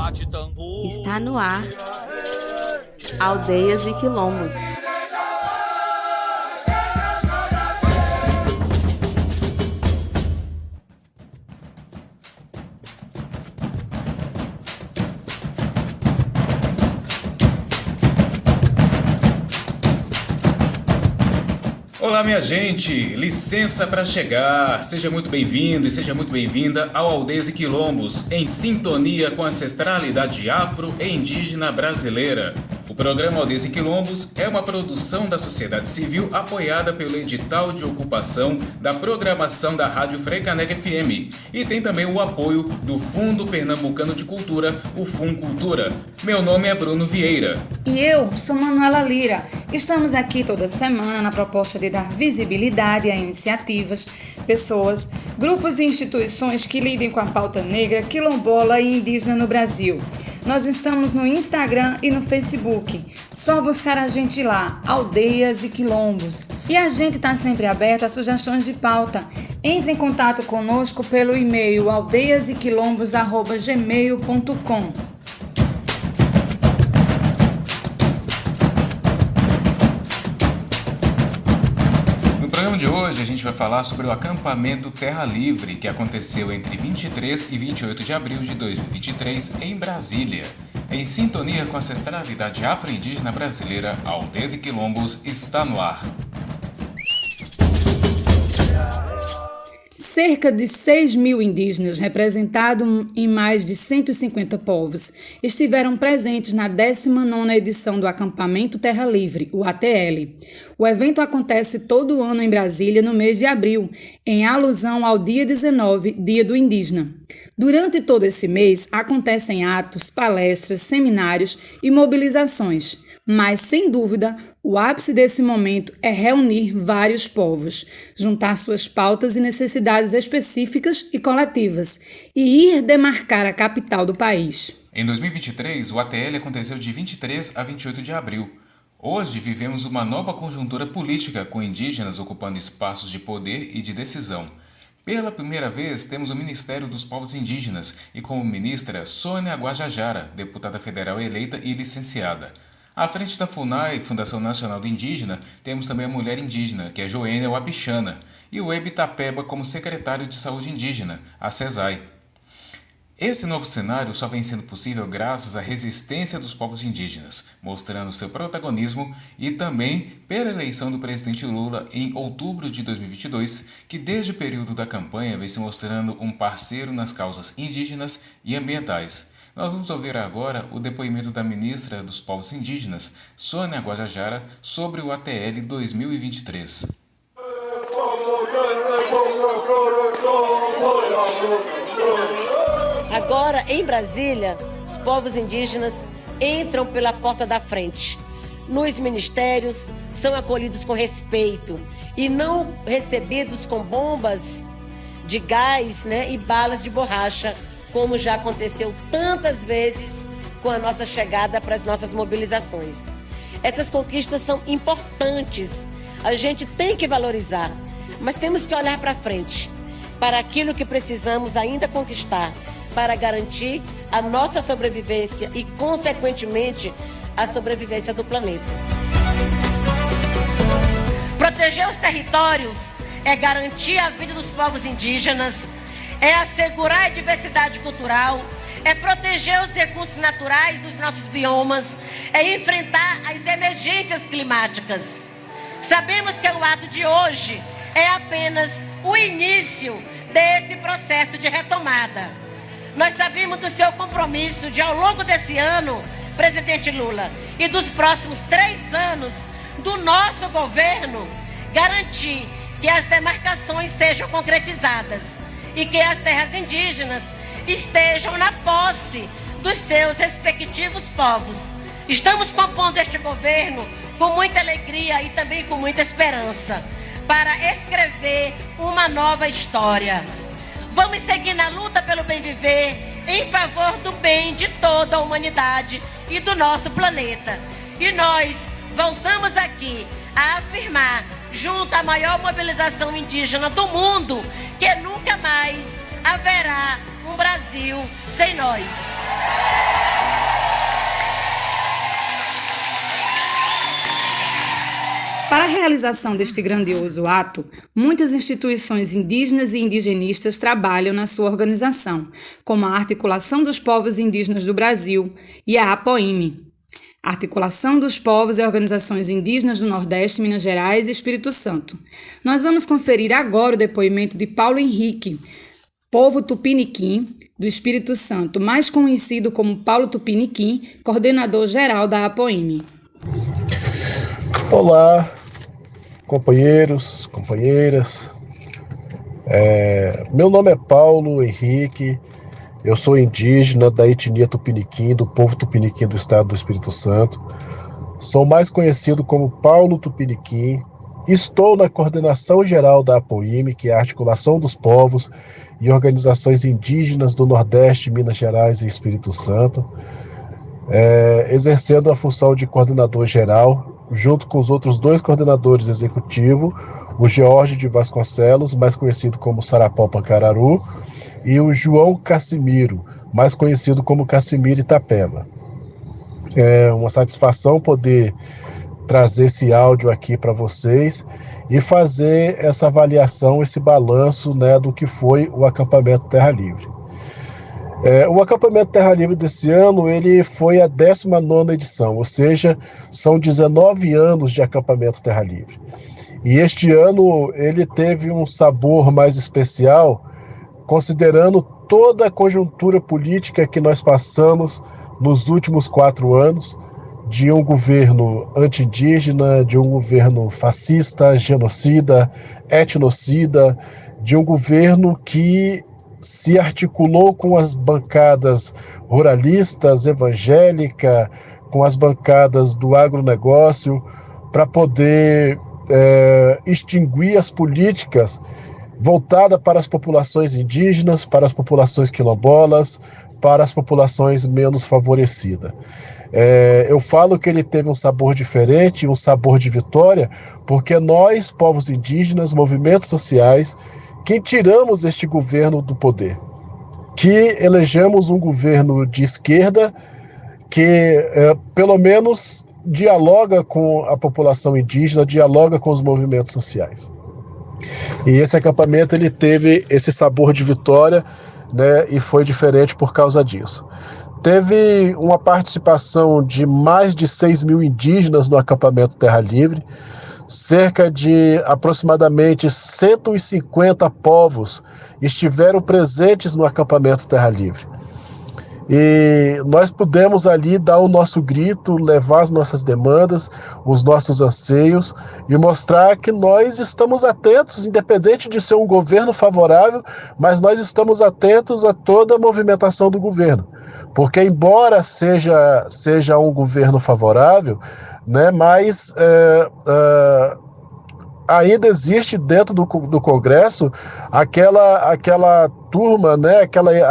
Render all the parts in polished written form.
Está no ar, Aldeias e Quilombos. Olá, minha gente, licença para chegar. Seja muito bem-vindo e seja muito bem-vinda ao Aldeias e Quilombos, em sintonia com a ancestralidade afro e indígena brasileira. O programa Aldeias e Quilombos é uma produção da sociedade civil apoiada pelo edital de ocupação da programação da Rádio Freicaneca FM e tem também o apoio do Fundo Pernambucano de Cultura, o FUNCultura. Meu nome é Bruno Vieira. E eu sou Manuela Lira. Estamos aqui toda semana na proposta de dar visibilidade a iniciativas, pessoas, grupos e instituições que lidem com a pauta negra, quilombola e indígena no Brasil. Nós estamos no Instagram e no Facebook. Só buscar a gente lá, Aldeias e Quilombos. E a gente está sempre aberto a sugestões de pauta. Entre em contato conosco pelo e-mail aldeiasequilombos@gmail.com. No programa de hoje a gente vai falar sobre o acampamento Terra Livre, que aconteceu entre 23 e 28 de abril de 2023 em Brasília. Em sintonia com a ancestralidade afro-indígena brasileira, Aldeias e Quilombos está no ar. Cerca de 6.000 indígenas, representados em mais de 150 povos, estiveram presentes na 19ª edição do Acampamento Terra Livre, o ATL. O evento acontece todo ano em Brasília no mês de abril, em alusão ao dia 19, Dia do Indígena. Durante todo esse mês, acontecem atos, palestras, seminários e mobilizações, mas, sem dúvida, o ápice desse momento é reunir vários povos, juntar suas pautas e necessidades específicas e coletivas e ir demarcar a capital do país. Em 2023, o ATL aconteceu de 23 a 28 de abril. Hoje vivemos uma nova conjuntura política com indígenas ocupando espaços de poder e de decisão. Pela primeira vez, temos o Ministério dos Povos Indígenas e como ministra Sônia Guajajara, deputada federal eleita e licenciada. À frente da FUNAI, Fundação Nacional do Indígena, temos também a mulher indígena, que é Joênia Wapichana, e o Ebi Tapeba como secretário de Saúde Indígena, a CESAI. Esse novo cenário só vem sendo possível graças à resistência dos povos indígenas, mostrando seu protagonismo e também pela eleição do presidente Lula em outubro de 2022, que desde o período da campanha vem se mostrando um parceiro nas causas indígenas e ambientais. Nós vamos ouvir agora o depoimento da ministra dos Povos Indígenas, Sônia Guajajara, sobre o ATL 2023. Agora, em Brasília, os povos indígenas entram pela porta da frente. Nos ministérios, são acolhidos com respeito e não recebidos com bombas de gás, e balas de borracha, como já aconteceu tantas vezes com a nossa chegada para as nossas mobilizações. Essas conquistas são importantes, a gente tem que valorizar, mas temos que olhar para frente, para aquilo que precisamos ainda conquistar, para garantir a nossa sobrevivência e, consequentemente, a sobrevivência do planeta. Proteger os territórios é garantir a vida dos povos indígenas, é assegurar a diversidade cultural, é proteger os recursos naturais dos nossos biomas, é enfrentar as emergências climáticas. Sabemos que o ato de hoje é apenas o início desse processo de retomada. Nós sabemos do seu compromisso de, ao longo desse ano, presidente Lula, e dos próximos 3 anos do nosso governo, garantir que as demarcações sejam concretizadas e que as terras indígenas estejam na posse dos seus respectivos povos. Estamos compondo este governo com muita alegria e também com muita esperança para escrever uma nova história. Vamos seguir na luta pelo bem viver, em favor do bem de toda a humanidade e do nosso planeta. E nós voltamos aqui a afirmar, junto à maior mobilização indígena do mundo, que nunca mais haverá um Brasil sem nós. Para a realização deste grandioso ato, muitas instituições indígenas e indigenistas trabalham na sua organização, como a Articulação dos Povos Indígenas do Brasil e a APOIME, Articulação dos Povos e Organizações Indígenas do Nordeste, Minas Gerais e Espírito Santo. Nós vamos conferir agora o depoimento de Paulo Henrique, povo tupiniquim do Espírito Santo, mais conhecido como Paulo Tupiniquim, coordenador-geral da APOIME. Olá, companheiros, companheiras. Meu nome é Paulo Henrique, eu sou indígena da etnia Tupiniquim, do povo Tupiniquim do estado do Espírito Santo. Sou mais conhecido como Paulo Tupiniquim. Estou na coordenação geral da APOIME, que é a Articulação dos Povos e Organizações Indígenas do Nordeste, Minas Gerais e Espírito Santo, exercendo a função de coordenador geral, junto com os outros dois coordenadores executivos, o George de Vasconcelos, mais conhecido como Sarapau Pancararu, e o João Cassimiro, mais conhecido como Cassimiro Itapeba. É uma satisfação poder trazer esse áudio aqui para vocês e fazer essa avaliação, esse balanço, do que foi o acampamento Terra Livre. O acampamento Terra Livre desse ano, ele foi a 19ª edição, ou seja, são 19 anos de acampamento Terra Livre. E este ano ele teve um sabor mais especial, considerando toda a conjuntura política que nós passamos nos últimos 4 anos, de um governo anti-indígena, de um governo fascista, genocida, etnocida, de um governo que se articulou com as bancadas ruralistas, evangélicas, com as bancadas do agronegócio, para poder extinguir as políticas voltadas para as populações indígenas, para as populações quilombolas, para as populações menos favorecidas. Eu falo que ele teve um sabor diferente, um sabor de vitória, porque nós, povos indígenas, movimentos sociais, que tiramos este governo do poder, que elegemos um governo de esquerda que, pelo menos, dialoga com a população indígena, dialoga com os movimentos sociais. E esse acampamento ele teve esse sabor de vitória, e foi diferente por causa disso. Teve uma participação de mais de 6.000 indígenas no acampamento Terra Livre, cerca de aproximadamente 150 povos estiveram presentes no acampamento Terra Livre. E nós pudemos ali dar o nosso grito, levar as nossas demandas, os nossos anseios e mostrar que nós estamos atentos, independente de ser um governo favorável, mas nós estamos atentos a toda a movimentação do governo. Porque embora seja um governo favorável, mas ainda existe dentro do Congresso aquela turma,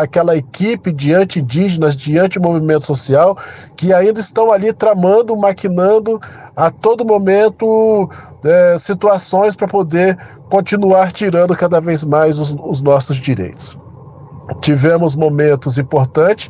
aquela equipe de anti-indígenas, de anti-movimento social, que ainda estão ali tramando, maquinando a todo momento situações para poder continuar tirando cada vez mais os nossos direitos. Tivemos momentos importantes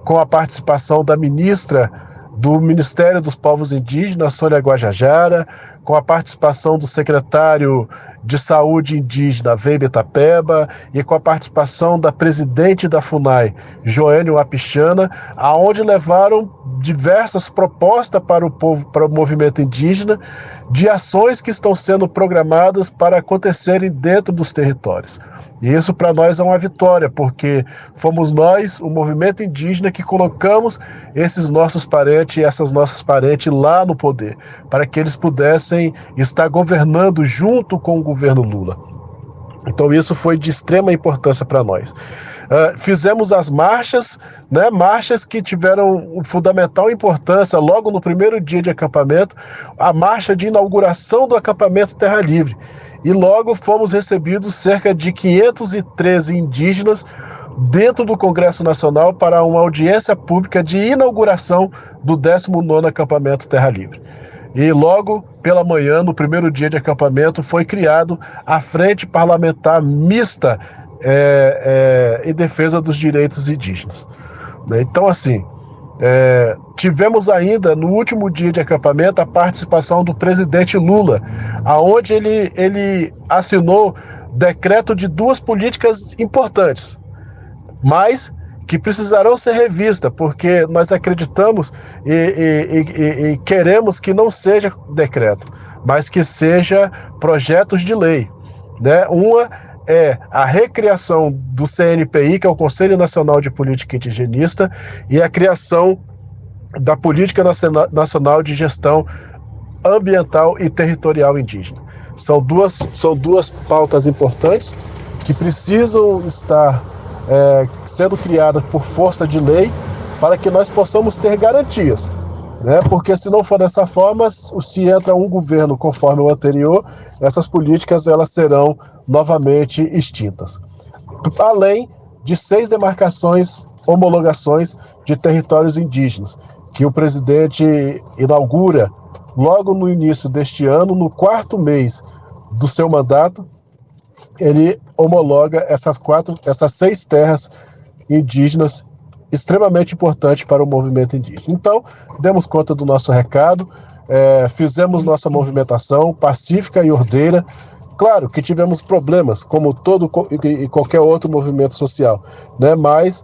com a participação da ministra do Ministério dos Povos Indígenas, Sônia Guajajara, com a participação do secretário de Saúde Indígena, Weber Itapeba, e com a participação da presidente da FUNAI, Joênio Wapichana, aonde levaram diversas propostas para o povo, para o movimento indígena, de ações que estão sendo programadas para acontecerem dentro dos territórios. E isso para nós é uma vitória, porque fomos nós, o movimento indígena, que colocamos esses nossos parentes e essas nossas parentes lá no poder, para que eles pudessem estar governando junto com o governo Lula. Então isso foi de extrema importância para nós. Fizemos as marchas, marchas que tiveram fundamental importância logo no primeiro dia de acampamento, a marcha de inauguração do acampamento Terra Livre. E logo fomos recebidos cerca de 513 indígenas dentro do Congresso Nacional para uma audiência pública de inauguração do 19º acampamento Terra Livre. E logo pela manhã, no primeiro dia de acampamento, foi criado a Frente Parlamentar Mista em defesa dos direitos indígenas. Então, assim, Tivemos ainda, no último dia de acampamento, a participação do presidente Lula, aonde ele assinou decreto de duas políticas importantes, mas que precisarão ser revistas, porque nós acreditamos e queremos que não seja decreto, mas que seja projetos de lei, né? Uma é a recriação do CNPI, que é o Conselho Nacional de Política Indigenista, e a criação da Política Nacional de Gestão Ambiental e Territorial Indígena. São duas pautas importantes que precisam estar sendo criadas por força de lei para que nós possamos ter garantias, né? Porque se não for dessa forma, se entra um governo conforme o anterior, essas políticas elas serão novamente extintas. Além de 6 demarcações, homologações de territórios indígenas, que o presidente inaugura logo no início deste ano, no 4º mês do seu mandato, ele homologa essas 6 terras indígenas extremamente importantes para o movimento indígena. Então, demos conta do nosso recado, fizemos nossa movimentação pacífica e ordeira. Claro que tivemos problemas, como todo e qualquer outro movimento social, né? Mas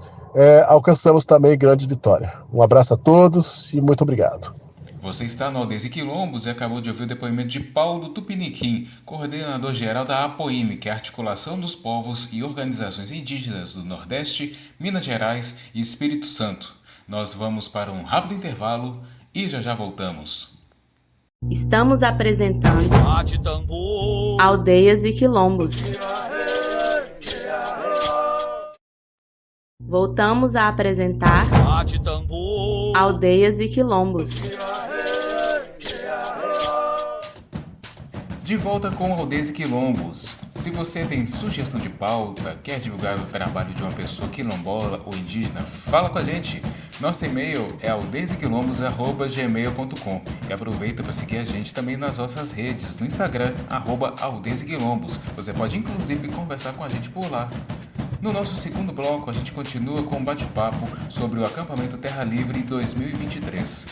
alcançamos também grandes vitórias. Um abraço a todos e muito obrigado. Você está no Aldeias e Quilombos e acabou de ouvir o depoimento de Paulo Tupiniquim, coordenador-geral da APOIME, que é a Articulação dos Povos e Organizações Indígenas do Nordeste, Minas Gerais e Espírito Santo. Nós vamos para um rápido intervalo e já voltamos. Estamos apresentando Aldeias e Quilombos. Voltamos a apresentar Aldeias e Quilombos. De volta com Aldeias e Quilombos. Se você tem sugestão de pauta, quer divulgar o trabalho de uma pessoa quilombola ou indígena, fala com a gente. Nosso e-mail é aldeiasequilombos@gmail.com e aproveita para seguir a gente também nas nossas redes, no Instagram, @Aldeias e Quilombos. Você pode inclusive conversar com a gente por lá. No nosso segundo bloco, a gente continua com um bate-papo sobre o acampamento Terra Livre 2023.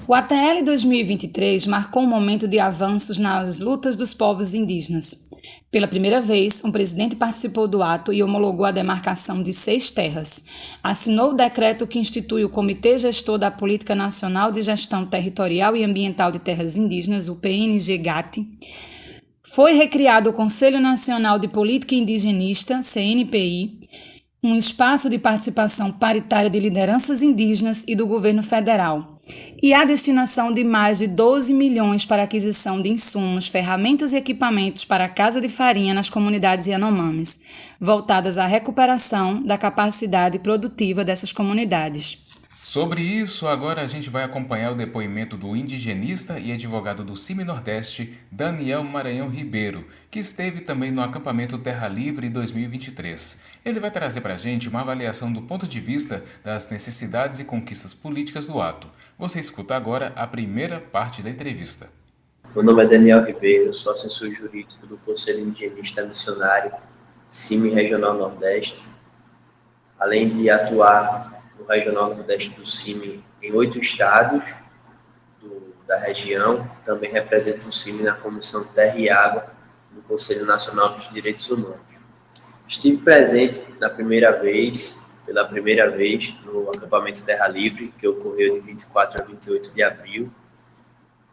O ATL 2023 marcou um momento de avanços nas lutas dos povos indígenas. Pela primeira vez, um presidente participou do ato e homologou a demarcação de 6 terras. Assinou o decreto que institui o Comitê Gestor da Política Nacional de Gestão Territorial e Ambiental de Terras Indígenas, o PNGGAT. Foi recriado o Conselho Nacional de Política Indigenista, CNPI, um espaço de participação paritária de lideranças indígenas e do governo federal, e a destinação de mais de 12 milhões para aquisição de insumos, ferramentas e equipamentos para a Casa de Farinha nas comunidades Yanomamis, voltadas à recuperação da capacidade produtiva dessas comunidades. Sobre isso, agora a gente vai acompanhar o depoimento do indigenista e advogado do CIMI Nordeste, Daniel Maranhão Ribeiro, que esteve também no acampamento Terra Livre 2023. Ele vai trazer para a gente uma avaliação do ponto de vista das necessidades e conquistas políticas do ato. Você escuta agora a primeira parte da entrevista. Meu nome é Daniel Ribeiro, sou assessor jurídico do Conselho Indigenista Missionário, CIMI Regional Nordeste. Além de atuar no Regional Nordeste do CIMI em 8 estados da região, também represento o CIMI na Comissão Terra e Água do Conselho Nacional dos Direitos Humanos. Estive presente pela primeira vez, no acampamento Terra Livre, que ocorreu de 24 a 28 de abril,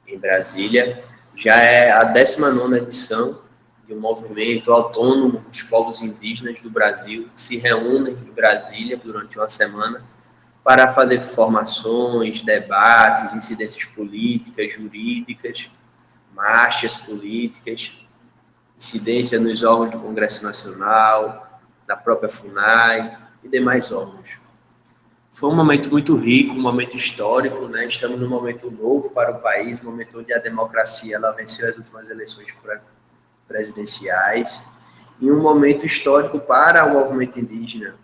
em Brasília. Já é a 19ª edição de um movimento autônomo dos povos indígenas do Brasil, que se reúnem em Brasília durante uma semana para fazer formações, debates, incidências políticas, jurídicas, marchas políticas, incidência nos órgãos do Congresso Nacional, na própria FUNAI e demais órgãos. Foi um momento muito rico, um momento histórico, né? Estamos num momento novo para o país, um momento onde a democracia ela venceu as últimas eleições presidenciais, e um momento histórico para o movimento indígena.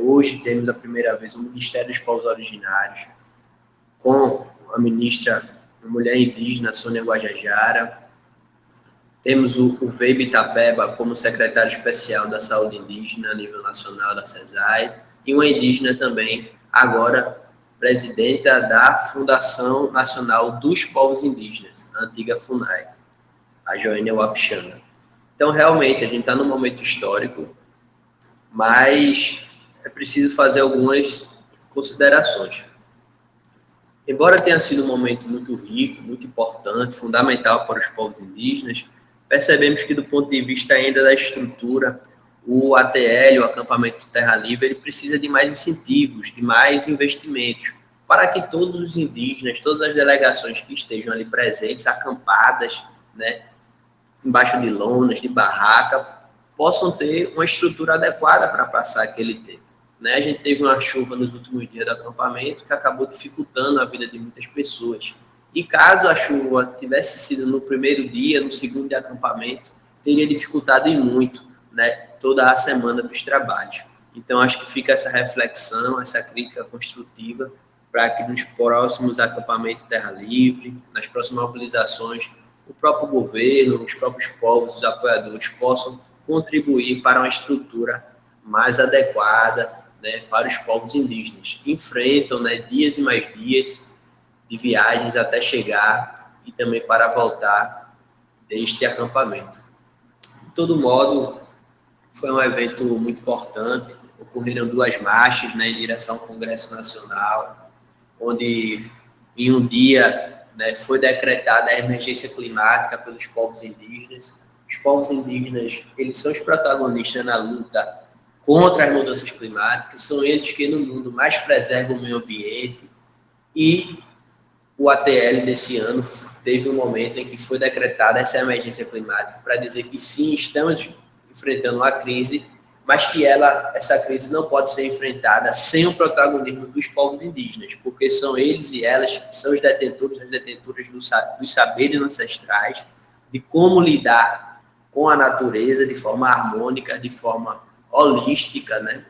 Hoje temos a primeira vez o Ministério dos Povos Originários, com a ministra, a mulher indígena, Sônia Guajajara. Temos o Veibe Itapeba como secretário especial da saúde indígena a nível nacional da CESAI, e uma indígena também, agora presidenta da Fundação Nacional dos Povos Indígenas, a antiga FUNAI, a Joênia Wapichana. Então, realmente, a gente está num momento histórico, mas é preciso fazer algumas considerações. Embora tenha sido um momento muito rico, muito importante, fundamental para os povos indígenas, percebemos que, do ponto de vista ainda da estrutura, o ATL, o Acampamento Terra Livre, ele precisa de mais incentivos, de mais investimentos, para que todos os indígenas, todas as delegações que estejam ali presentes, acampadas, né, embaixo de lonas, de barraca, possam ter uma estrutura adequada para passar aquele tempo. Né? A gente teve uma chuva nos últimos dias do acampamento que acabou dificultando a vida de muitas pessoas. E caso a chuva tivesse sido no primeiro dia, no segundo de acampamento, teria dificultado e muito, né, toda a semana dos trabalhos. Então, acho que fica essa reflexão, essa crítica construtiva, para que nos próximos acampamentos Terra Livre, nas próximas mobilizações, o próprio governo, os próprios povos, os apoiadores possam contribuir para uma estrutura mais adequada, né, para os povos indígenas, que enfrentam, né, dias e mais dias de viagens até chegar e também para voltar deste acampamento. De todo modo, foi um evento muito importante. Ocorreram 2 marchas, né, em direção ao Congresso Nacional, onde em um dia, né, foi decretada a emergência climática pelos povos indígenas. Os povos indígenas, eles são os protagonistas na luta contra as mudanças climáticas, são eles que no mundo mais preservam o meio ambiente, e o ATL desse ano teve um momento em que foi decretada essa emergência climática para dizer que sim, estamos enfrentando uma crise, mas que essa crise não pode ser enfrentada sem o protagonismo dos povos indígenas, porque são eles e elas que são os detentores, as detentoras dos saberes ancestrais, de como lidar com a natureza de forma harmônica, de forma holística, né?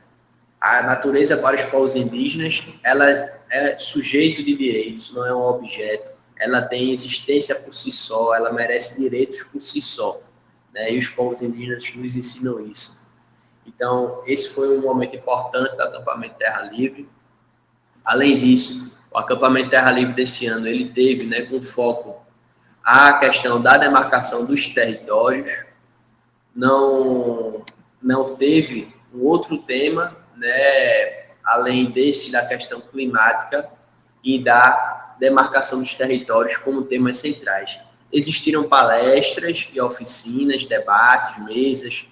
A natureza para os povos indígenas, ela é sujeito de direitos, não é um objeto. Ela tem existência por si só, ela merece direitos por si só, né? E os povos indígenas nos ensinam isso. Então, esse foi um momento importante do acampamento Terra Livre. Além disso, o acampamento Terra Livre desse ano, ele teve, né, com foco a questão da demarcação dos territórios. Não teve um outro tema, né, além desse da questão climática e da demarcação dos territórios como temas centrais. Existiram palestras e oficinas, debates, mesas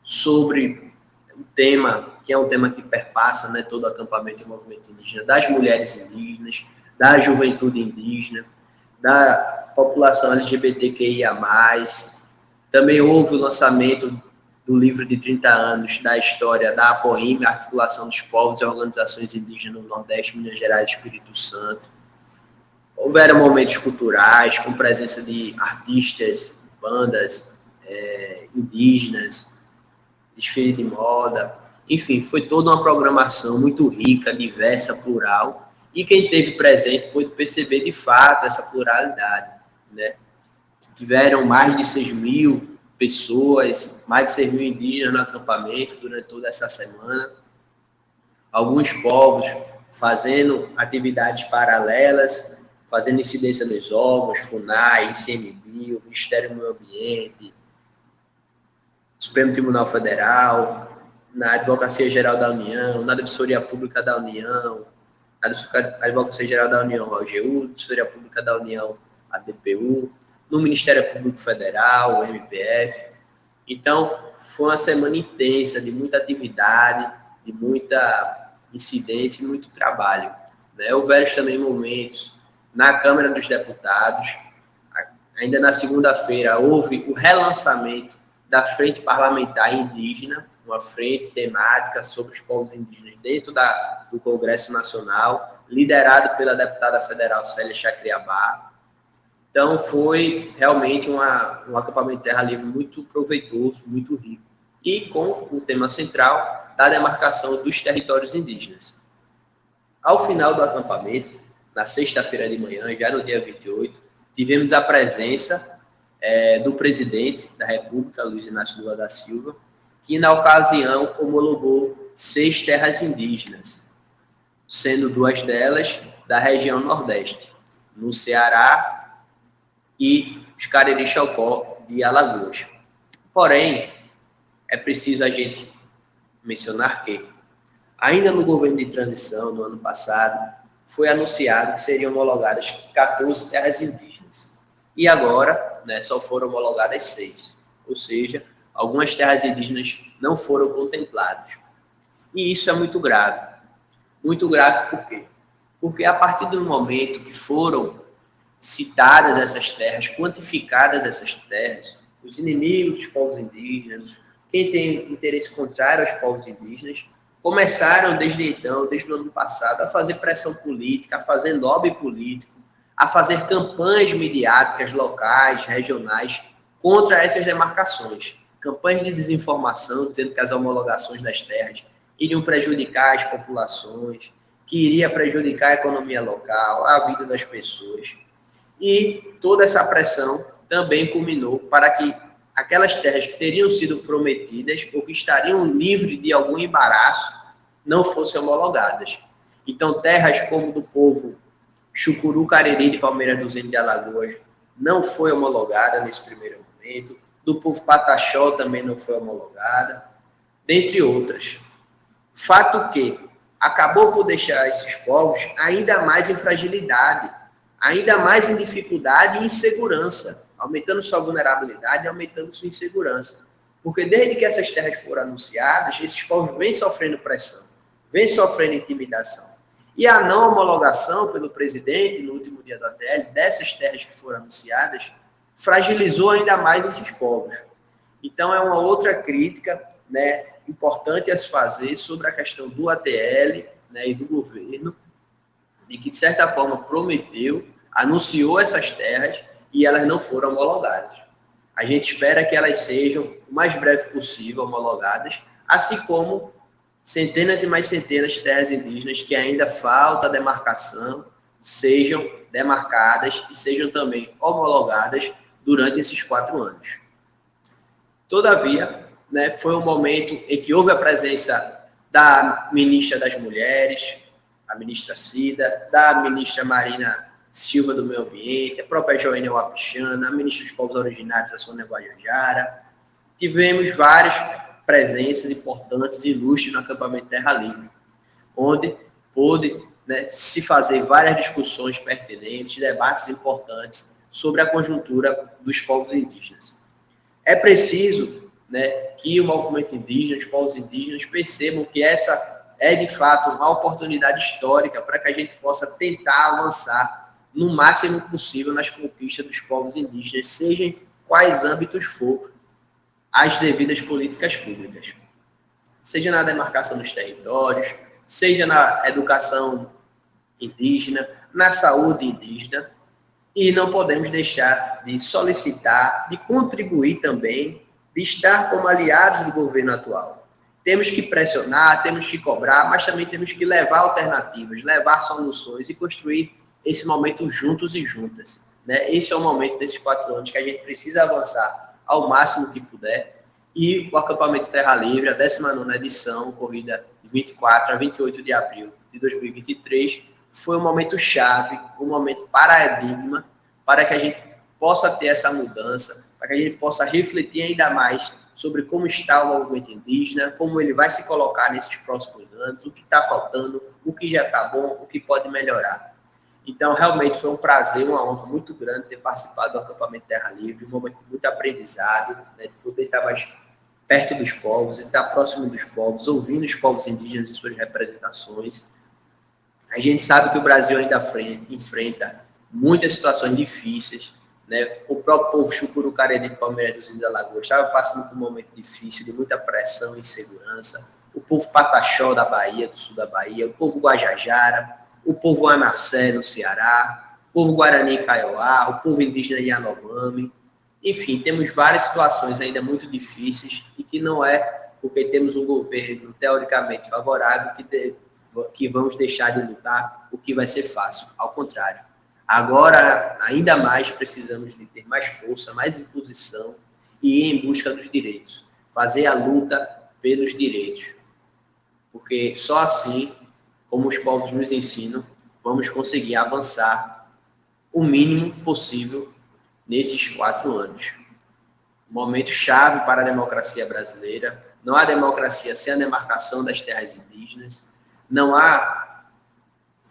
sobre o tema, que é um tema que perpassa, né, todo o acampamento e movimento indígena, das mulheres indígenas, da juventude indígena, da população LGBTQIA+. Também houve o lançamento do livro de 30 anos da história da APOIM, Articulação dos Povos e Organizações Indígenas no Nordeste, Minas Gerais e Espírito Santo. Houveram momentos culturais, com presença de artistas, bandas indígenas, desfile de moda, enfim, foi toda uma programação muito rica, diversa, plural, e quem esteve presente pôde perceber de fato essa pluralidade, né? Tiveram mais de 6 mil pessoas, mais de 6 mil indígenas no acampamento durante toda essa semana. Alguns povos fazendo atividades paralelas, fazendo incidência nos órgãos, FUNAI, ICMBio, Ministério do Meio Ambiente, Supremo Tribunal Federal, na Advocacia Geral da União, na Defensoria Pública da União, na Advocacia Geral da União, a AGU, Defensoria Pública da União, a DPU, no Ministério Público Federal, o MPF. Então, foi uma semana intensa, de muita atividade, de muita incidência e muito trabalho, né? Houveram também momentos na Câmara dos Deputados. Ainda na segunda-feira, houve o relançamento da Frente Parlamentar Indígena, uma frente temática sobre os povos indígenas dentro do Congresso Nacional, liderado pela deputada federal Célia Chacriabá. Então, foi realmente um acampamento Terra Livre muito proveitoso, muito rico, e com o tema central da demarcação dos territórios indígenas. Ao final do acampamento, na sexta-feira de manhã, já no dia 28, tivemos a presença do presidente da República, Luiz Inácio Lula da Silva, que, na ocasião, homologou 6 terras indígenas. sendo 2 delas da região Nordeste, no Ceará e os Cariri-Chocó de Alagoas. Porém, é preciso a gente mencionar que, ainda no governo de transição, no ano passado, foi anunciado que seriam homologadas 14 terras indígenas. E agora, só foram homologadas 6. Ou seja, algumas terras indígenas não foram contempladas. E isso é muito grave. Muito grave por quê? Porque a partir do momento que foram citadas essas terras, quantificadas essas terras, os inimigos dos povos indígenas, quem tem interesse contrário aos povos indígenas, começaram desde então, desde o ano passado, a fazer pressão política, a fazer lobby político, a fazer campanhas midiáticas locais, regionais, contra essas demarcações. Campanhas de desinformação, dizendo que as homologações das terras iriam prejudicar as populações, que iria prejudicar a economia local, a vida das pessoas. E toda essa pressão também culminou para que aquelas terras que teriam sido prometidas ou que estariam livres de algum embaraço não fossem homologadas. Então, terras como do povo Chucuru Cariri de Palmeira dos Índios de Alagoas não foi homologada nesse primeiro momento, do povo Pataxó também não foi homologada, dentre outras. Fato que acabou por deixar esses povos ainda mais em fragilidade, ainda mais em dificuldade e insegurança, aumentando sua vulnerabilidade e aumentando sua insegurança. Porque desde que essas terras foram anunciadas, esses povos vêm sofrendo pressão, vêm sofrendo intimidação. E a não homologação pelo presidente, no último dia do ATL, dessas terras que foram anunciadas, fragilizou ainda mais esses povos. Então, é uma outra crítica, importante a se fazer sobre a questão do ATL, e do governo, de que, de certa forma, prometeu, anunciou essas terras e elas não foram homologadas. A gente espera que elas sejam o mais breve possível homologadas, assim como centenas e mais centenas de terras indígenas que ainda falta demarcação, sejam demarcadas e sejam também homologadas durante esses 4 anos. Todavia, foi um momento em que houve a presença da ministra das Mulheres, a ministra Cida, da ministra Marina Silva do Meio Ambiente, a própria Joênia Wapichana, a ministra dos Povos Originários, a Sônia Guajajara. Tivemos várias presenças importantes e ilustres no acampamento Terra Livre, onde pôde se fazer várias discussões pertinentes, debates importantes sobre a conjuntura dos povos indígenas. É preciso que o movimento indígena, os povos indígenas, percebam que essa é, de fato, uma oportunidade histórica para que a gente possa tentar avançar no máximo possível nas conquistas dos povos indígenas, seja em quais âmbitos for as devidas políticas públicas. Seja na demarcação dos territórios, seja na educação indígena, na saúde indígena, e não podemos deixar de solicitar, de contribuir também, de estar como aliados do governo atual. Temos que pressionar, temos que cobrar, mas também temos que levar alternativas, levar soluções e construir esse momento juntos e juntas. Esse é o momento desses 4 anos que a gente precisa avançar ao máximo que puder. E o acampamento Terra Livre, a 19ª edição, ocorrida de 24 a 28 de abril de 2023, foi um momento chave, um momento paradigma para que a gente possa ter essa mudança, para que a gente possa refletir ainda mais sobre como está o movimento indígena, como ele vai se colocar nesses próximos anos, o que está faltando, o que já está bom, o que pode melhorar. Então, realmente foi um prazer, uma honra muito grande ter participado do acampamento Terra Livre, um momento de muito aprendizado, de poder estar mais perto dos povos, estar próximo dos povos, ouvindo os povos indígenas e suas representações. A gente sabe que o Brasil ainda enfrenta muitas situações difíceis, O próprio povo Chucuru Cariri de Palmeira dos Índios de Alagoas estava passando por um momento difícil, de muita pressão e insegurança. O povo Pataxó da Bahia, do sul da Bahia, o povo Guajajara, o povo Anassé, no Ceará, o povo Guarani Kaiowá, o povo indígena Yanomami. Enfim, temos várias situações ainda muito difíceis e que não é porque temos um governo teoricamente favorável que vamos deixar de lutar, o que vai ser fácil. Ao contrário. Agora, ainda mais, precisamos de ter mais força, mais imposição e ir em busca dos direitos. Fazer a luta pelos direitos. Porque só assim como os povos nos ensinam, vamos conseguir avançar o mínimo possível nesses 4 anos. Momento chave para a democracia brasileira. Não há democracia sem a demarcação das terras indígenas. Não há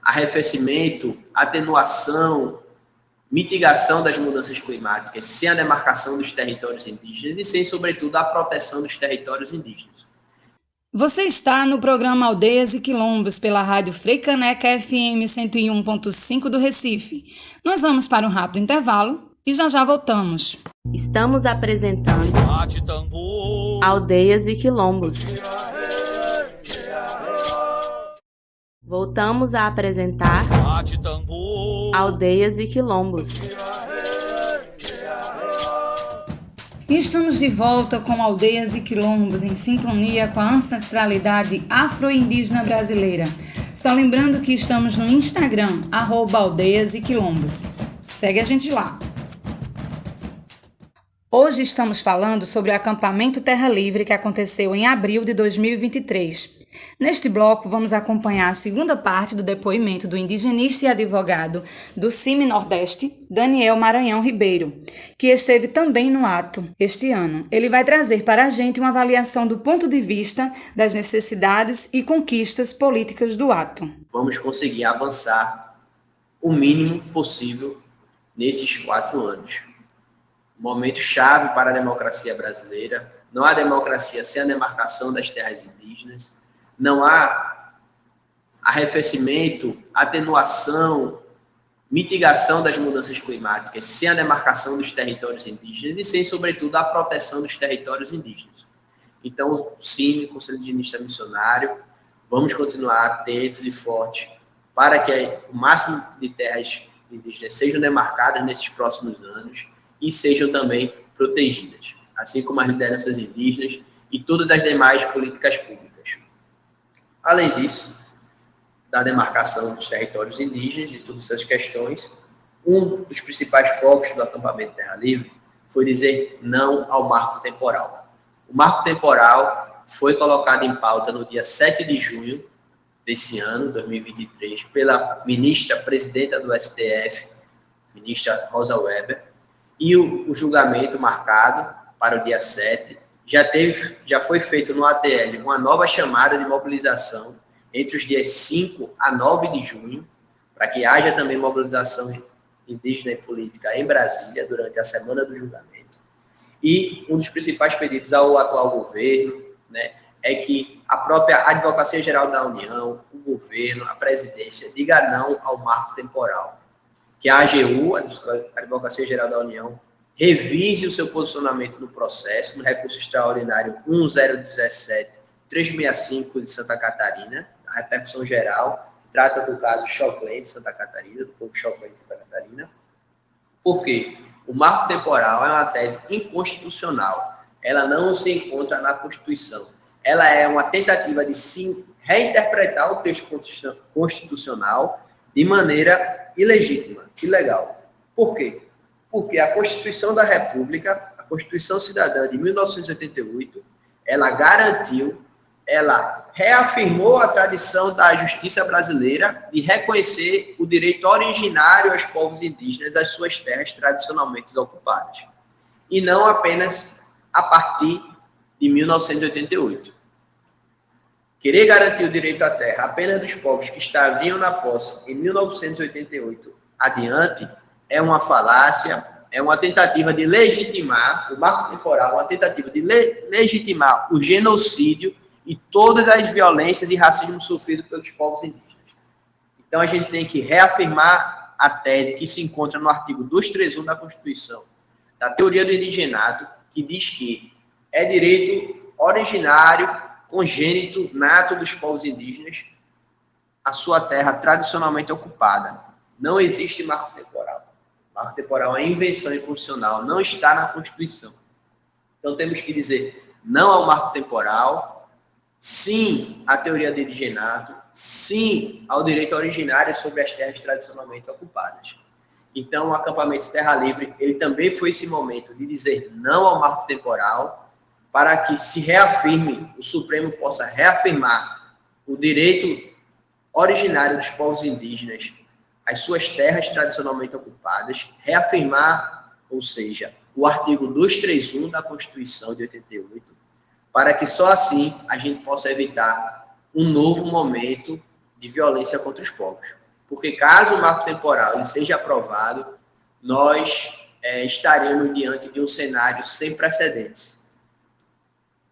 arrefecimento, atenuação, mitigação das mudanças climáticas sem a demarcação dos territórios indígenas e sem, sobretudo, a proteção dos territórios indígenas. Você está no programa Aldeias e Quilombos pela Rádio Freicaneca FM 101.5 do Recife. Nós vamos para um rápido intervalo e já voltamos. Estamos apresentando Aldeias e Quilombos. Voltamos a apresentar Aldeias e Quilombos. E estamos de volta com Aldeias e Quilombos em sintonia com a ancestralidade afro-indígena brasileira. Só lembrando que estamos no Instagram, @Aldeias e Quilombos. Segue a gente lá. Hoje estamos falando sobre o acampamento Terra Livre que aconteceu em abril de 2023. Neste bloco, vamos acompanhar a segunda parte do depoimento do indigenista e advogado do CIMI Nordeste, Daniel Maranhão Ribeiro, que esteve também no ato este ano. Ele vai trazer para a gente uma avaliação do ponto de vista das necessidades e conquistas políticas do ato. Vamos conseguir avançar o mínimo possível nesses 4 anos. Momento chave para a democracia brasileira. Não há democracia sem a demarcação das terras indígenas. Não há arrefecimento, atenuação, mitigação das mudanças climáticas sem a demarcação dos territórios indígenas e sem, sobretudo, a proteção dos territórios indígenas. Então, sim, Conselho Indigenista Missionário, vamos continuar atentos e fortes para que o máximo de terras indígenas sejam demarcadas nesses próximos anos e sejam também protegidas, assim como as lideranças indígenas e todas as demais políticas públicas. Além disso, da demarcação dos territórios indígenas e todas essas questões, um dos principais focos do acampamento Terra Livre foi dizer não ao marco temporal. O marco temporal foi colocado em pauta no dia 7 de junho desse ano, 2023, pela ministra presidenta do STF, ministra Rosa Weber, e o julgamento marcado para o dia 7, já foi feito no ATL uma nova chamada de mobilização entre os dias 5 a 9 de junho, para que haja também mobilização indígena e política em Brasília durante a semana do julgamento. E um dos principais pedidos ao atual governo, né, é que a própria Advocacia Geral da União, o governo, a presidência, diga não ao marco temporal. Que a AGU, a Advocacia Geral da União, revise o seu posicionamento no processo, no recurso extraordinário 1017-365 de Santa Catarina, a repercussão geral, trata do caso Choclen de Santa Catarina, do povo Choclen de Santa Catarina. Por quê? O marco temporal é uma tese inconstitucional. Ela não se encontra na Constituição. Ela é uma tentativa de se reinterpretar o texto constitucional de maneira ilegítima, ilegal. Por quê? Porque a Constituição da República, a Constituição Cidadã de 1988, ela garantiu, ela reafirmou a tradição da justiça brasileira de reconhecer o direito originário aos povos indígenas às suas terras tradicionalmente ocupadas. E não apenas a partir de 1988. Querer garantir o direito à terra apenas dos povos que estariam na posse em 1988 adiante é uma falácia, é uma tentativa de legitimar, o marco temporal, uma tentativa de legitimar o genocídio e todas as violências e racismo sofrido pelos povos indígenas. Então a gente tem que reafirmar a tese que se encontra no artigo 231 da Constituição, da teoria do indigenato, que diz que é direito originário, congênito, nato dos povos indígenas, a sua terra tradicionalmente ocupada. Não existe marco temporal. Marco temporal é invenção inconstitucional, não está na Constituição. Então temos que dizer não ao marco temporal, sim à teoria do indigenato, sim ao direito originário sobre as terras tradicionalmente ocupadas. Então o acampamento Terra Livre, ele também foi esse momento de dizer não ao marco temporal, para que se reafirme, o Supremo possa reafirmar o direito originária dos povos indígenas as suas terras tradicionalmente ocupadas, reafirmar, ou seja, o artigo 231 da Constituição de 88, para que só assim a gente possa evitar um novo momento de violência contra os povos. Porque caso o marco temporal ele seja aprovado, nós estaremos diante de um cenário sem precedentes,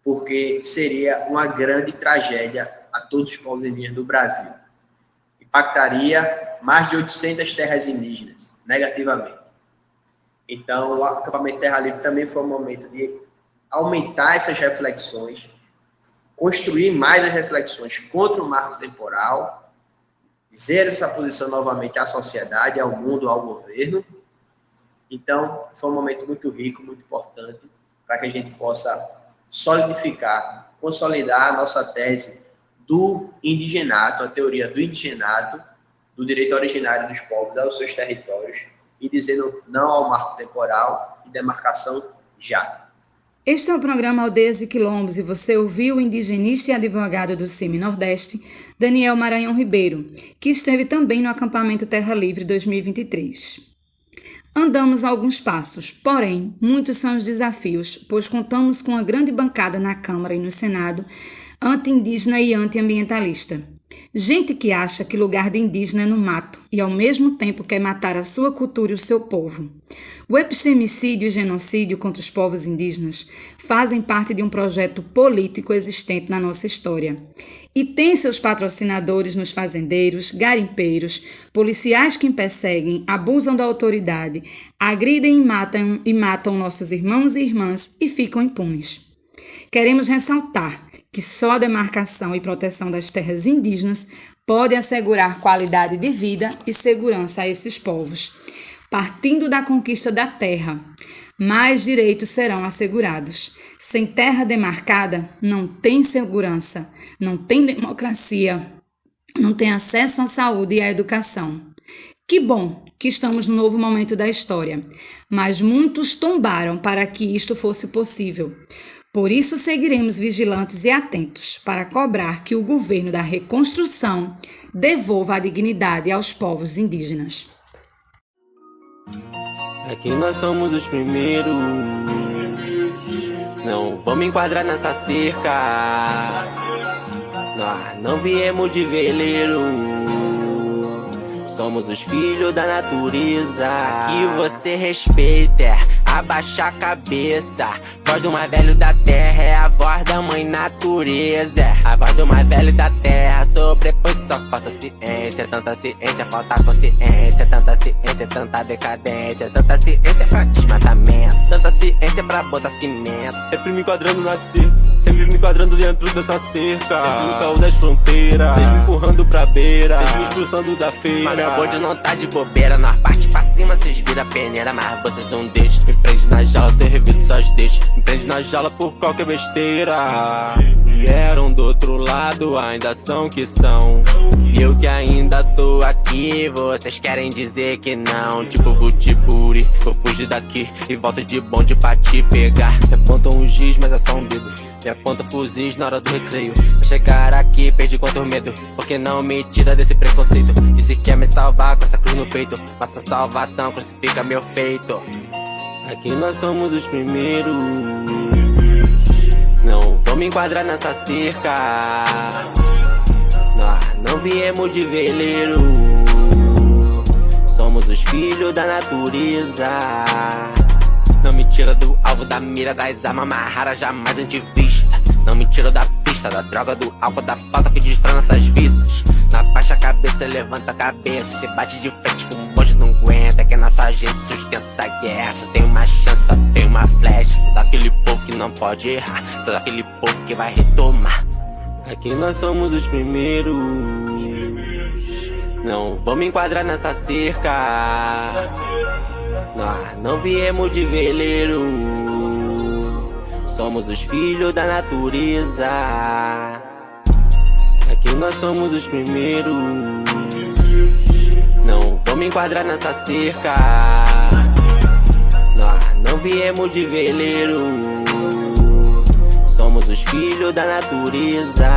porque seria uma grande tragédia a todos os povos indígenas do Brasil. Impactaria mais de 800 terras indígenas, negativamente. Então, o acampamento Terra Livre também foi um momento de aumentar essas reflexões, construir mais as reflexões contra o marco temporal, dizer essa posição novamente à sociedade, ao mundo, ao governo. Então, foi um momento muito rico, muito importante, para que a gente possa solidificar, consolidar a nossa tese do indigenato, a teoria do indigenato, do direito originário dos povos aos seus territórios, e dizendo não ao marco temporal e demarcação já. Este é o programa Aldeias e Quilombos e você ouviu o indigenista e advogado do CIMI Nordeste, Daniel Maranhão Ribeiro, que esteve também no acampamento Terra Livre 2023. Andamos alguns passos, porém, muitos são os desafios, pois contamos com uma grande bancada na Câmara e no Senado, anti-indígena e anti-ambientalista. Gente que acha que lugar de indígena é no mato e ao mesmo tempo quer matar a sua cultura e o seu povo. O epistemicídio e genocídio contra os povos indígenas fazem parte de um projeto político existente na nossa história e tem seus patrocinadores nos fazendeiros, garimpeiros, policiais que perseguem, abusam da autoridade, agridem e matam nossos irmãos e irmãs e ficam impunes. Queremos ressaltar que só a demarcação e proteção das terras indígenas pode assegurar qualidade de vida e segurança a esses povos. Partindo da conquista da terra, mais direitos serão assegurados. Sem terra demarcada, não tem segurança, não tem democracia, não tem acesso à saúde e à educação. Que bom que estamos no novo momento da história, mas muitos tombaram para que isto fosse possível. Por isso, seguiremos vigilantes e atentos para cobrar que o governo da reconstrução devolva a dignidade aos povos indígenas. Aqui nós somos os primeiros, não vou me enquadrar nessa cerca. Nós não viemos de veleiro, somos os filhos da natureza. Aqui você respeita, abaixa a cabeça. Voz do mais velho da terra é a voz da mãe natureza. A voz do mais velho da terra sobrepõe só falsa ciência. Tanta ciência, falta consciência. Tanta ciência, tanta decadência. Tanta ciência pra desmatamento. Tanta ciência pra botar cimento. Sempre me enquadrando na cerca, sempre me enquadrando dentro dessa cerca. Sempre no caos das fronteiras, sempre me empurrando pra beira, sempre me expulsando da feira. Mas meu bonde não tá de bobeira, nós parte pra cima, cês vira peneira. Mas vocês não deixam, me prende na jaula, cê revide só as deixa. Me prende na jaula por qualquer besteira. Vieram do outro lado, ainda são que são. E eu que ainda tô aqui, vocês querem dizer que não. Tipo Vutipuri, vou fugir daqui e volto de bonde pra te pegar. Me apontam um giz, mas é só um dedo. Me aponta fuzis na hora do recreio. Pra chegar aqui, perdi quanto medo, porque não me tira desse preconceito. E se quer me salvar com essa cruz no peito, faça salvação, crucifica meu feito. Aqui nós somos os primeiros, não vou me enquadrar nessa cerca. Nós não viemos de veleiro, somos os filhos da natureza. Não me tira do alvo, da mira, das armas mais raras jamais antivista. Não me tira da pista, da droga, do álcool, da falta que destrói nossas vidas. Na baixa cabeça, levanta a cabeça, se bate de frente com um bonde, não aguenta. Que a nossa gente sustenta essa guerra. Só tem uma chance, só tem uma flecha. Sou daquele povo que não pode errar, sou daquele povo que vai retomar. Aqui nós somos os primeiros, não vou me enquadrar nessa cerca. Nós não viemos de veleiro, somos os filhos da natureza. Aqui nós somos os primeiros, não vou me enquadrar nessa cerca. Nós não viemos de veleiro, somos os filhos da natureza.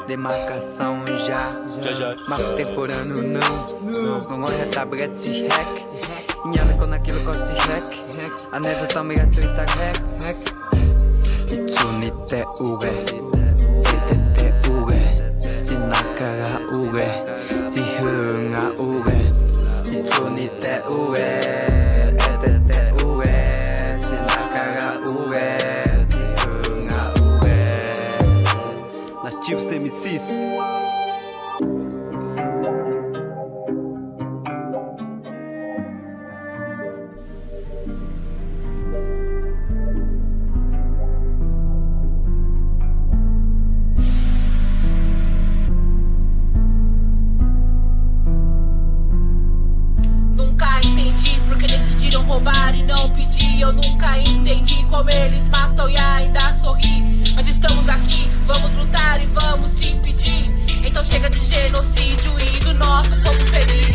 Demarcação já. Marco temporâneo não olha tablet se hack. Inhale con aquilo corte se hack. A neta também a trita hack. Itsunite uge. Itete uge. Sinakara uge. Sihunga uge. Itsunite uge. Etete uge. Sinakara uge. Sihunga uge. Nativos MCs. Roubar e não pedir, eu nunca entendi como eles matam e ainda sorri. Mas estamos aqui, vamos lutar e vamos te impedir. Então chega de genocídio e do nosso povo feliz.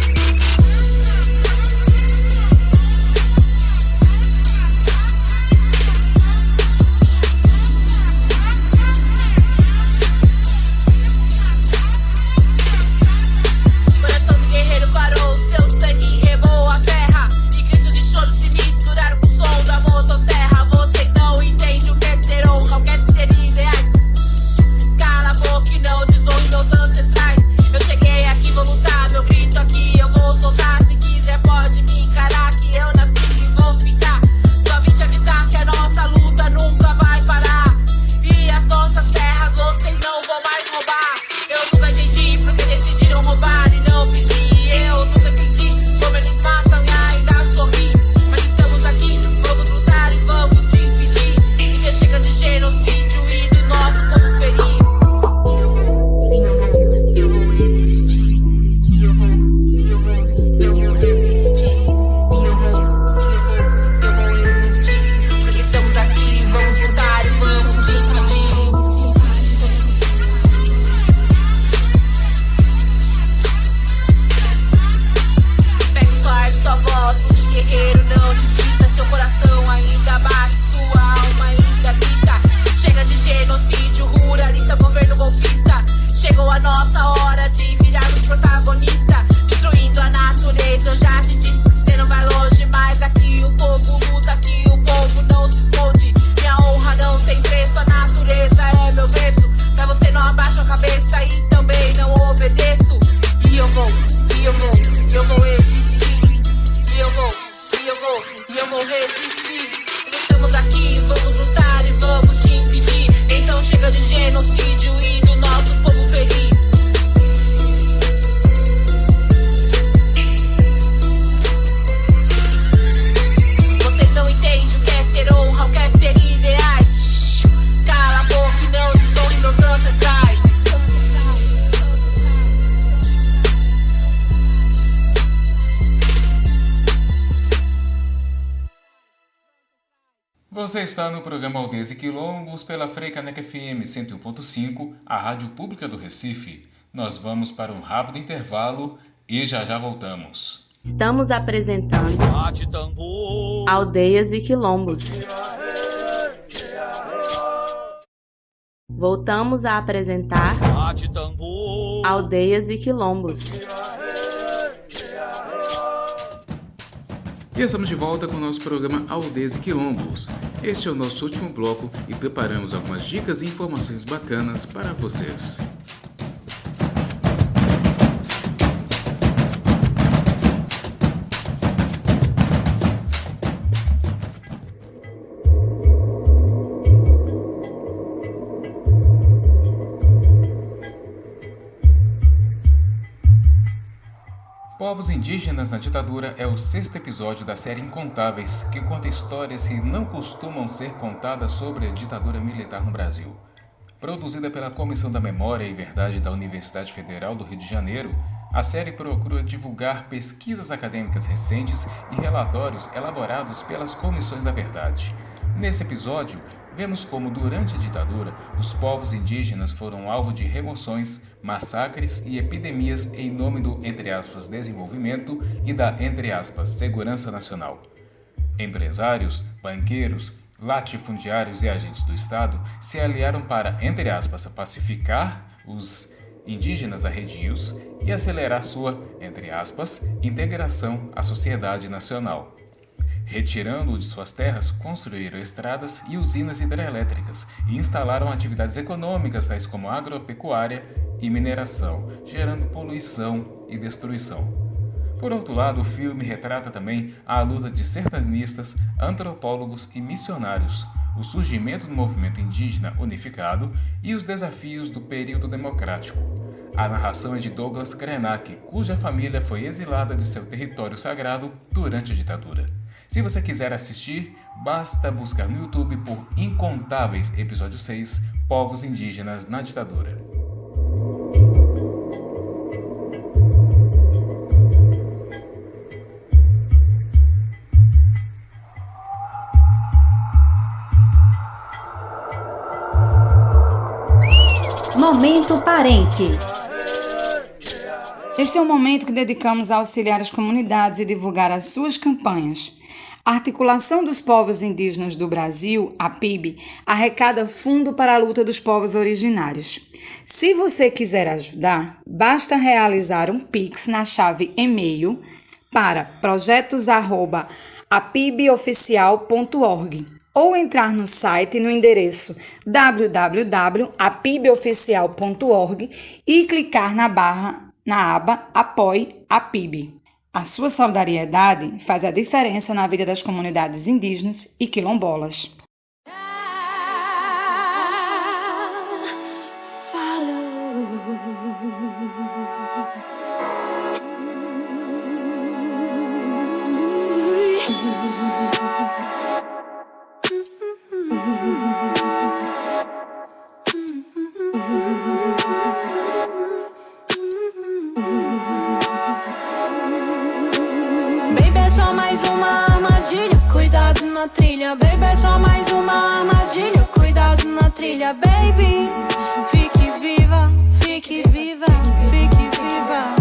Você está no programa Aldeias e Quilombos pela Freicaneca FM 101.5, a rádio pública do Recife. Nós vamos para um rápido intervalo e já voltamos. Estamos apresentando Aldeias e Quilombos. Voltamos a apresentar Aldeias e Quilombos. E estamos de volta com o nosso programa Aldeias e Quilombos. Este é o nosso último bloco e preparamos algumas dicas e informações bacanas para vocês. Povos indígenas na ditadura é o 6º episódio da série Incontáveis, que conta histórias que não costumam ser contadas sobre a ditadura militar no Brasil. Produzida pela Comissão da Memória e Verdade da Universidade Federal do Rio de Janeiro, a série procura divulgar pesquisas acadêmicas recentes e relatórios elaborados pelas Comissões da Verdade. Nesse episódio, vemos como, durante a ditadura, os povos indígenas foram alvo de remoções, massacres e epidemias em nome do, entre aspas, desenvolvimento e da, entre aspas, segurança nacional. Empresários, banqueiros, latifundiários e agentes do Estado se aliaram para, entre aspas, pacificar os indígenas arredios e acelerar sua, entre aspas, integração à sociedade nacional. Retirando-o de suas terras, construíram estradas e usinas hidrelétricas e instalaram atividades econômicas tais como agropecuária e mineração, gerando poluição e destruição. Por outro lado, o filme retrata também a luta de sertanistas, antropólogos e missionários, o surgimento do movimento indígena unificado e os desafios do período democrático. A narração é de Douglas Krenak, cuja família foi exilada de seu território sagrado durante a ditadura. Se você quiser assistir, basta buscar no YouTube por Incontáveis, episódio 6, Povos Indígenas na Ditadura. Momento Parente. Este é um momento que dedicamos a auxiliar as comunidades e divulgar as suas campanhas. A Articulação dos Povos Indígenas do Brasil, a PIB, arrecada fundo para a luta dos povos originários. Se você quiser ajudar, basta realizar um Pix na chave e-mail para projetos@apiboficial.org ou entrar no site no endereço www.apiboficial.org e clicar na aba Apoie a PIB. A sua solidariedade faz a diferença na vida das comunidades indígenas e quilombolas. Trilha, baby, é só mais uma armadilha. Cuidado na trilha, baby. Fique viva, fique viva, fique viva.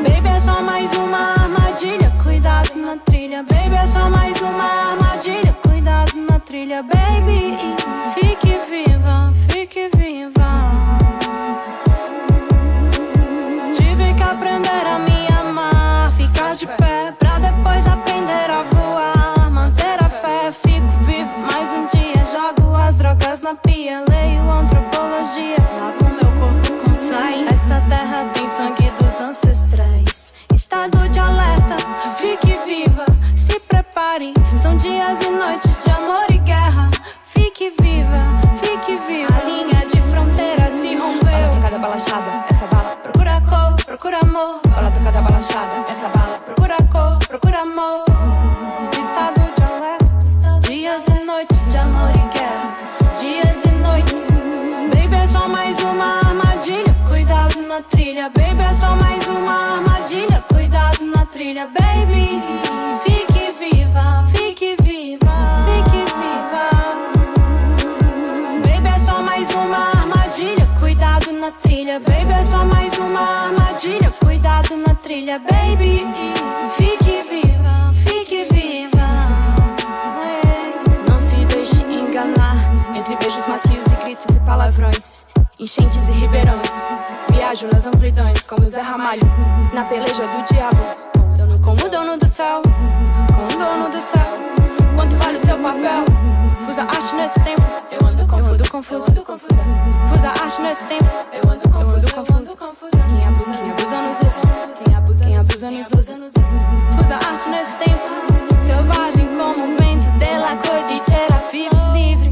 Baby, é só mais uma armadilha. Cuidado na trilha, baby, é só mais uma armadilha. Cuidado na trilha, baby. Fique viva, fique viva. Tive que aprender a me amar, ficar de pé pra depois aprender a voar. Na pia, leio antropologia, lavo meu corpo com sais. Essa terra tem sangue dos ancestrais. Estado de alerta, fique viva, se prepare. São dias e noites de amor e guerra. Fique viva, fique viva. A linha de fronteira se rompeu. Bala trocada, bala achada, essa bala procura cor, procura amor. Bala trocada, bala achada, essa bala procura cor, procura amor. Estado de alerta, dias e noites de amor e guerra. Dias e noites, baby, é só mais uma armadilha. Cuidado na trilha, baby, é só mais uma armadilha. Cuidado na trilha, baby. Fique viva, fique viva, fique viva. Baby, é só mais uma armadilha. Cuidado na trilha, baby, é só mais uma armadilha. trilha, baby. Fique viva, fique viva. Não se deixe enganar entre beijos macios e gritos e palavrões, enchentes e ribeirões. Viajo nas amplidões como Zé Ramalho na peleja do diabo, com o dono do céu, com o dono do céu. Quanto vale o seu papel? Fusa arte nesse tempo, eu ando confusa. Fusa arte nesse tempo, eu ando confusa. Quem abusa nos usa, quem abusa nos usa. Fusa arte nesse tempo, selvagem como o vento. De la cordillera, vive livre.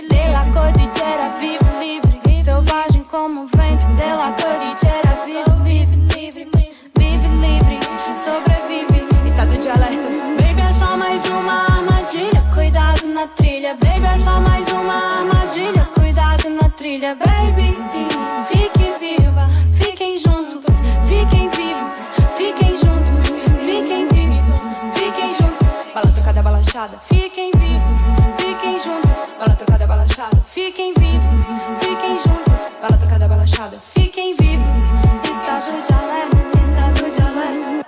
De la cordillera, vive livre. Selvagem como o vento. De la cordillera, vive livre. Vive livre, sobrevive. Estado de alerta. Baby, é só mais uma armadilha. Cuidado na trilha. Baby, é só mais uma armadilha. Cuidado na trilha, baby. Fique viva, fiquem juntos, fiquem vivos, fiquem juntos, fiquem vivos, fiquem juntos. Bala trocada, bala achada. Fiquem vivos, fiquem juntos. Bala trocada, bala achada. Fiquem vivos, fiquem juntos. Bala trocada, bala achada. Fiquem vivos. Estado de alerta, estado de alerta.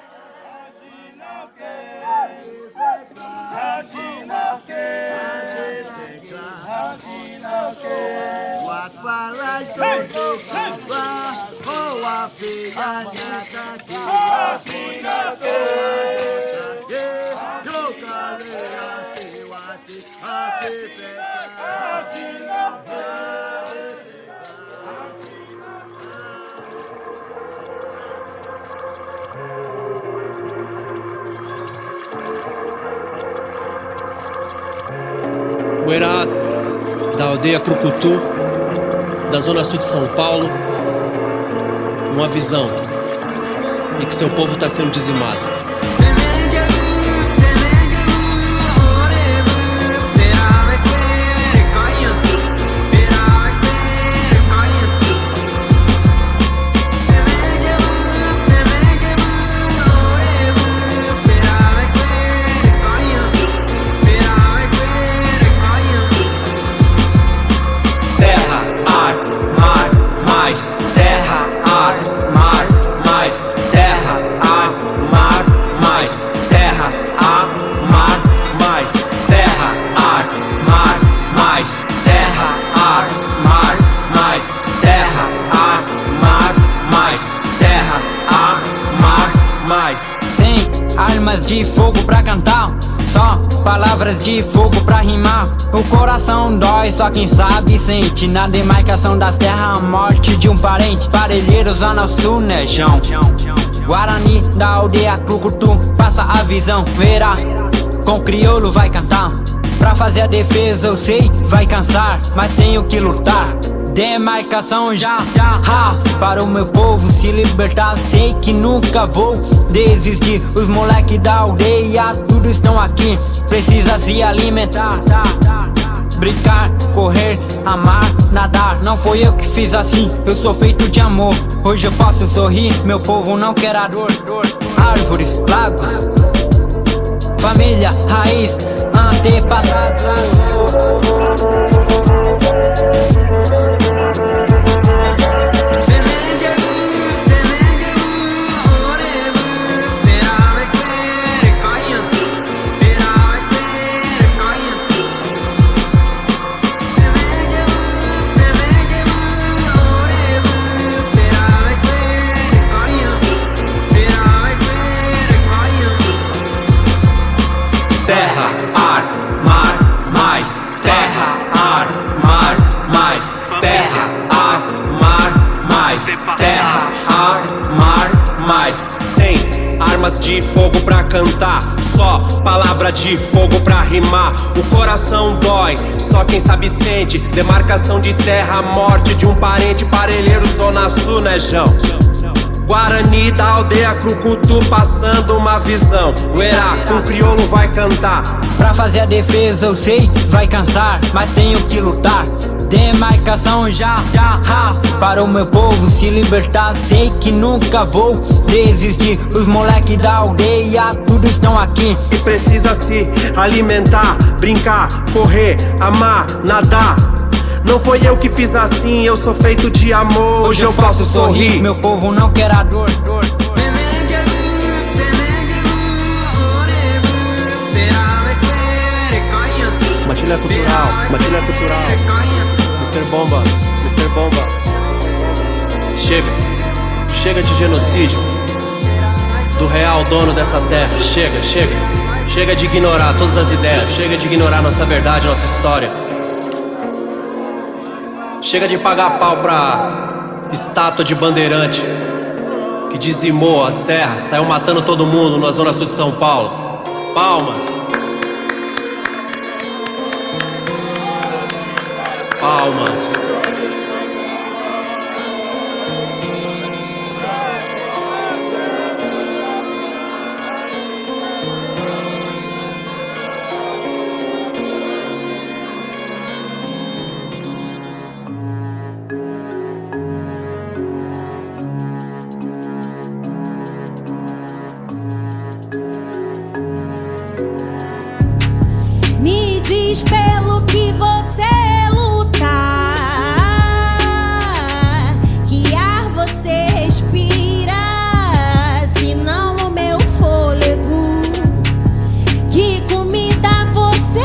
O Herá, da aldeia Crucutu, da zona sul de São Paulo, uma visão de que seu povo está sendo dizimado. Armas de fogo pra cantar, só palavras de fogo pra rimar. O coração dói, só quem sabe sente. Na demarcação das terras, a morte de um parente. Parelheiro, zona sul, nejão. Guarani da aldeia Crucutu, passa a visão. Verá, com crioulo vai cantar. Pra fazer a defesa eu sei, vai cansar, mas tenho que lutar. Demarcação já, para o meu povo se libertar. Sei que nunca vou desistir. Os moleque da aldeia, tudo estão aqui. Precisa se alimentar, brincar, correr, amar, nadar. Não foi eu que fiz assim, eu sou feito de amor. Hoje eu posso sorrir, meu povo não quer a dor. Árvores, lagos, família, raiz, antepassados. Terra, ar, mar, mais. Sem armas de fogo pra cantar, só palavra de fogo pra rimar. O coração dói, só quem sabe sente. Demarcação de terra, morte de um parente. Parelheiro, zona sul, nejão. Guarani da aldeia Crucutu, passando uma visão. O Herá, com crioulo vai cantar. Pra fazer a defesa eu sei, vai cansar, mas tenho que lutar. Demarcação já, para o meu povo se libertar. Sei que nunca vou desistir. Os moleque da aldeia, tudo estão aqui. E precisa se alimentar, brincar, correr, amar, nadar. Não foi eu que fiz assim, eu sou feito de amor. Hoje eu posso sorrir, meu povo não quer a dor. Matilha cultural, matilha cultural. Mr. Bomba, Mr. Bomba. Chega de genocídio do real dono dessa terra. Chega de ignorar todas as ideias. Chega de ignorar nossa verdade, nossa história. Chega de pagar pau pra estátua de bandeirante que dizimou as terras, saiu matando todo mundo na zona sul de São Paulo. Palmas. Palmas. Me diz pelo que você lutar, que ar você respira, se não o meu fôlego, que comida você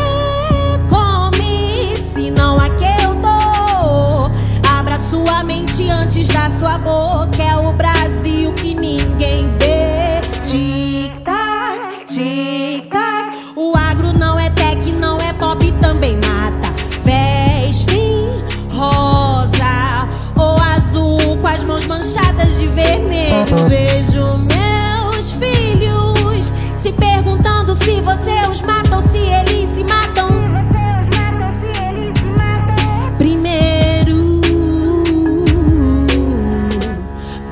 come, se não a que eu dou. Abra sua mente antes da sua boca, é o Brasil que ninguém vê. Tic-tac, tic-tac, o agro não é tech, não é pop, também mata. Vestem rosa ou azul com as mãos manchadas de vermelho. Vejo meus filhos se perguntando se você os mata ou se eles se matam. Primeiro,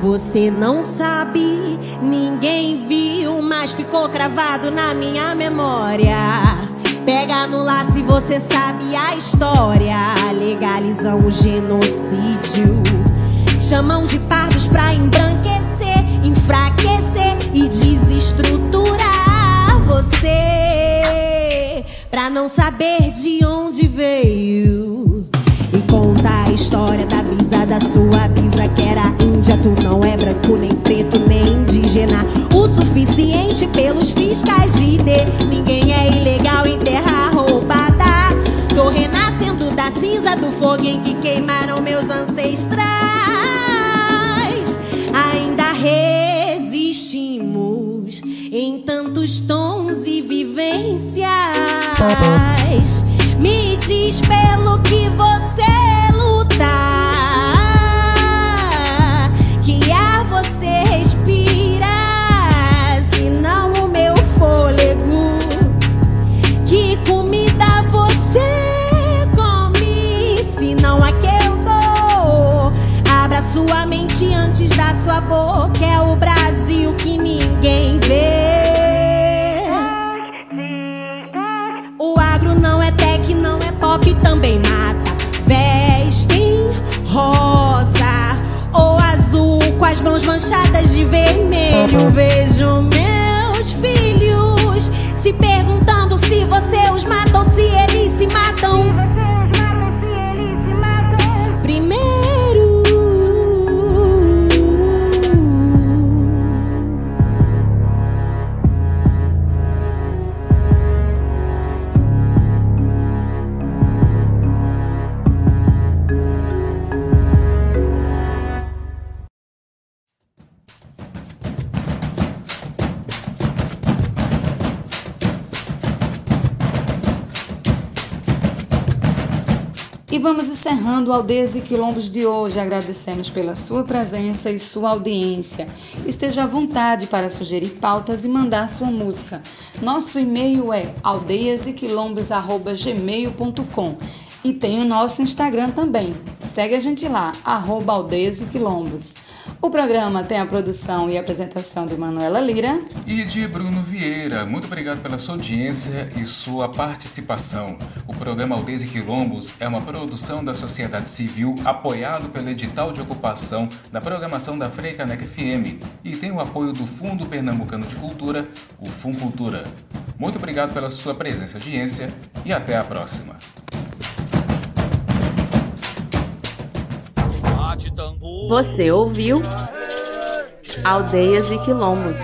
você não sabe, ninguém viu, mas ficou cravado na minha memória. Pega no laço e você sabe a história. Legalizam o genocídio, chamam de pardos pra embranquecer, enfraquecer e desestruturar você, pra não saber de onde veio. E conta a história da bisa, da sua bisa que era índia. Tu não é branco, nem preto, nem indígena o suficiente pelos fiscais de ID. Ninguém é ilegal em terra roubada. Tô renascendo da cinza do fogo em que queimaram meus ancestrais. Ainda resistimos em tantos tons e vivências. Me diz pelo que você lutar, que ar você respira, se não o meu fôlego, que comida você come, se não a que eu dou. Abra sua mente antes da sua boca, é o Brasil que ninguém vê. O agro não é tech, não é pop, também mata. Vestem rosa ou azul com as mãos manchadas de vermelho. Vejo meus filhos se perguntando se você os mata ou se eles se matam. Primeiro, e vamos encerrando o Aldeias e Quilombos de hoje. Agradecemos pela sua presença e sua audiência. Esteja à vontade para sugerir pautas e mandar sua música. Nosso e-mail é aldeiasequilombos@gmail.com e tem o nosso Instagram também. Segue a gente lá, @aldeiasequilombos. O programa tem a produção e apresentação de Manuela Lira e de Bruno Vieira. Muito obrigado pela sua audiência e sua participação. O programa Aldeias e Quilombos é uma produção da sociedade civil apoiado pelo edital de ocupação da programação da Freicaneca FM e tem o apoio do Fundo Pernambucano de Cultura, o Funcultura. Muito obrigado pela sua presença e audiência e até a próxima. Você ouviu Aldeias e Quilombos.